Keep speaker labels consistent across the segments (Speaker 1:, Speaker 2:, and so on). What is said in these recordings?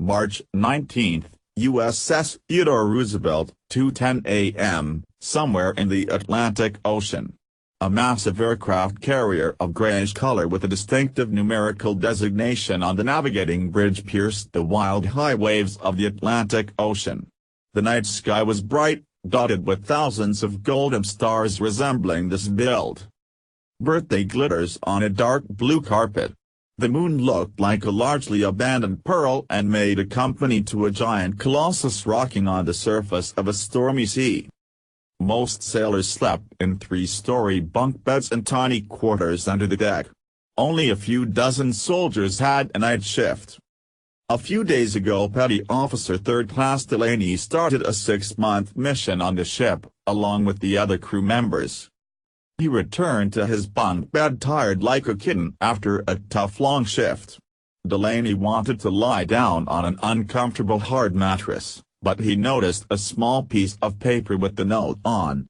Speaker 1: March 19, USS Theodore Roosevelt, 2:10 a.m., somewhere in the Atlantic Ocean. A massive aircraft carrier of grayish color with a distinctive numerical designation on the navigating bridge pierced the wild high waves of the Atlantic Ocean. The night sky was bright, dotted with thousands of golden stars resembling this build. Birthday glitters on a dark blue carpet. The moon looked like a largely abandoned pearl and made a company to a giant colossus rocking on the surface of a stormy sea. Most sailors slept in three-story bunk beds and tiny quarters under the deck. Only a few dozen soldiers had a night shift. A few days ago, Petty Officer 3rd Class Delaney started a 6-month mission on the ship, along with the other crew members. He returned to his bunk bed tired like a kitten after a tough long shift. Delaney wanted to lie down on an uncomfortable hard mattress, but he noticed a small piece of paper with the note on.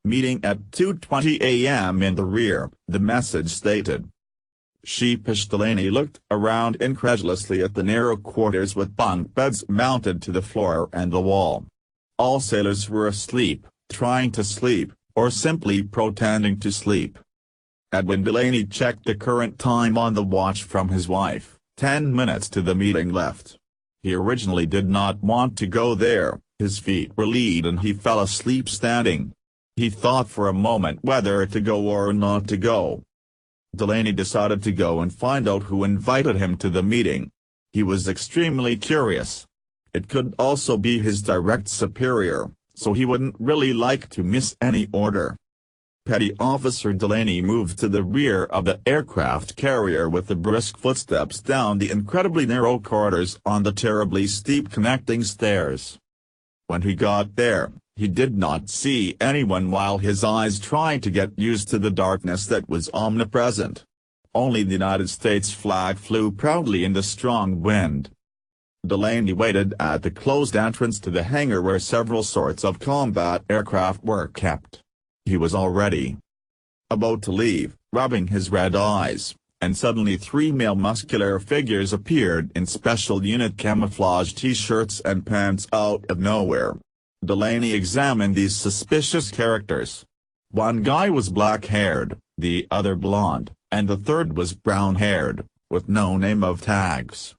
Speaker 1: Meeting at 2:20 a.m. in the rear, the message stated. Sheepish Delaney looked around incredulously at the narrow quarters with bunk beds mounted to the floor and the wall. All sailors were asleep, trying to sleep, or simply pretending to sleep. Edwin Delaney checked the current time on the watch from his wife, 10 minutes to the meeting left. He originally did not want to go there, his feet were lead and he fell asleep standing. He thought for a moment whether to go or not to go. Delaney decided to go and find out who invited him to the meeting. He was extremely curious. It could also be his direct superior, so he wouldn't really like to miss any order. Petty Officer Delaney moved to the rear of the aircraft carrier with the brisk footsteps down the incredibly narrow corridors on the terribly steep connecting stairs. When he got there, he did not see anyone while his eyes tried to get used to the darkness that was omnipresent. Only the United States flag flew proudly in the strong wind. Delaney waited at the closed entrance to the hangar where several sorts of combat aircraft were kept. He was already about to leave, rubbing his red eyes, and suddenly 3 male muscular figures appeared in special unit camouflage t-shirts and pants out of nowhere. Delaney examined these suspicious characters. One guy was black-haired, the other blonde, and the third was brown-haired, with no name of tags.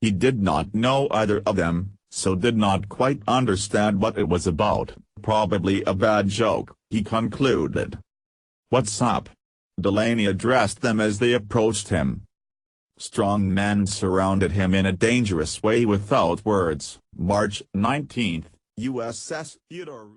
Speaker 1: He did not know either of them, so did not quite understand what it was about. Probably a bad joke, he concluded. "What's up?" Delaney addressed them as they approached him. Strong men surrounded him in a dangerous way without words. March 19, USS Theodore